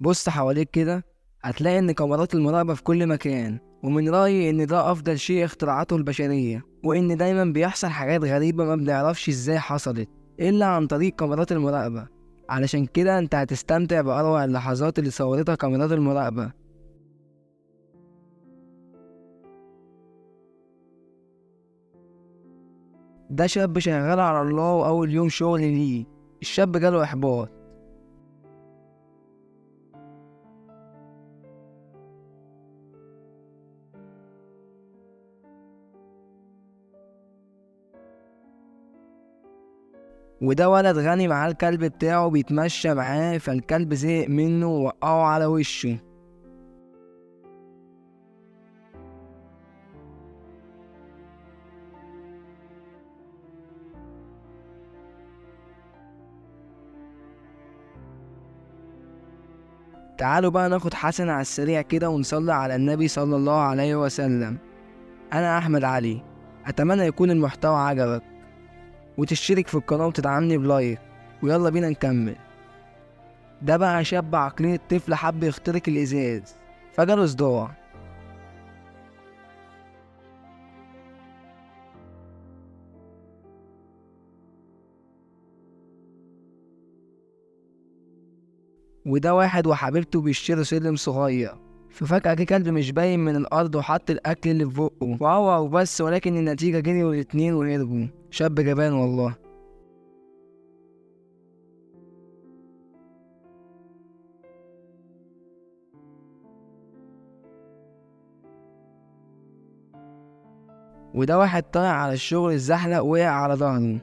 بص حواليك كده، هتلاقي إن كاميرات المراقبة في كل مكان، ومن رأيي إن ده أفضل شيء اخترعته البشرية، وإن دايما بيحصل حاجات غريبة ما بنعرفش إزاي حصلت إلا عن طريق كاميرات المراقبة. علشان كده أنت هتستمتع بأروع اللحظات اللي صورتها كاميرات المراقبة. ده شاب شغال على الله وأول يوم شغل ليه الشاب جاله إحباط. وده ولد غني معاه الكلب بتاعه بيتمشى معاه، فالكلب زهق منه ووقعه على وشه. تعالوا بقى ناخد حسن على السريع كده ونصلي على النبي صلى الله عليه وسلم. أنا أحمد علي، أتمنى يكون المحتوى عجبك وتشترك في القناة وتدعمني بلايك. ويلا بينا نكمل. ده بقى شاب عقلية طفل حب يخترق الإزاز فجاله صداع. وده واحد وحبيبته بيشتروا سلم صغير، ففجأة جه كلب مش باين من الأرض وحط الأكل اللي في بقه وهو وبس، ولكن النتيجة جريوا الاتنين وهربوا. شاب جبان والله. وده واحد طالع على الشغل الزحلق وقع على ظهره.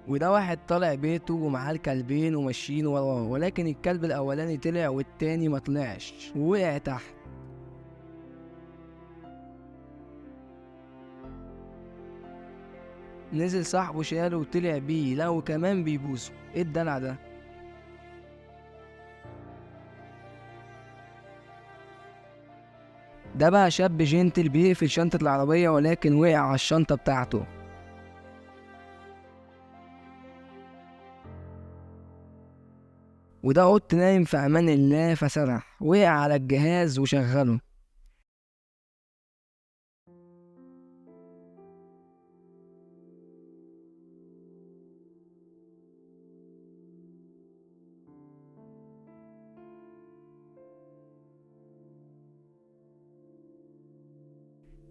وده واحد طالع بيته ومعاه الكلبين وماشيين وراه، ولكن الكلب الأولاني طلع والتاني مطلعش ووقع تحت. نزل صاحبه شاله وطلع بيه، لا وكمان بيبوسه. ايه الدلع ده؟ ده بقى شاب جنتل بيقفل شنطة العربية ولكن وقع على الشنطة بتاعته. وده قط نايم في أمان الله فسرح وقع على الجهاز وشغله.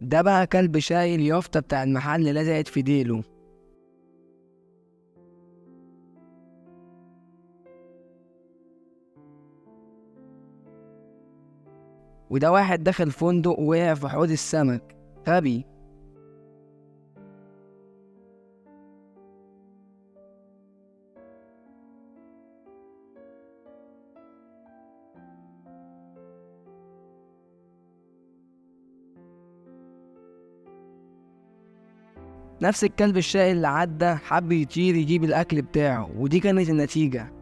ده بقى كلب شايل يافطة بتاع المحل لزقت في ديله. وده واحد دخل فندق وقع في حوض السمك. غبي. نفس الكلب الشقي اللي عدى حب يطير يجيب الأكل بتاعه، ودي كانت النتيجة.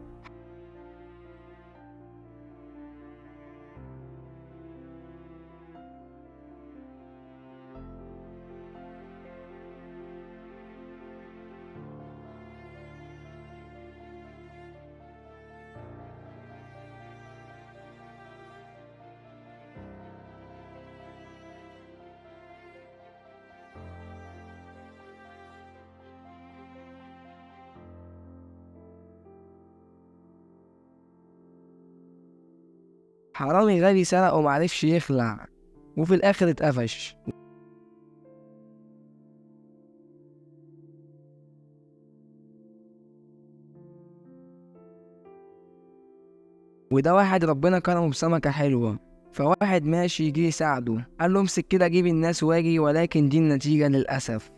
حرامي غبي سرق ومعرفش يخلع، وفي الآخر اتقفش. وده واحد ربنا كرمه بسمكة حلوة، فواحد ماشي يجي يساعده قال له امسك كده جيب الناس واجي، ولكن دي النتيجة للأسف.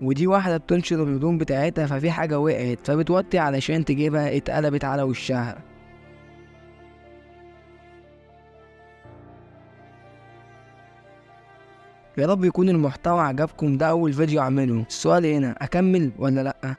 ودي واحدة بتنشر الهدوم بتاعتها، ففي حاجة وقعت فبتوطي علشان تجيبها، اتقلبت على وشها. يا رب يكون المحتوى عجبكم، ده أول فيديو أعمله. السؤال هنا، أكمل ولا لأ؟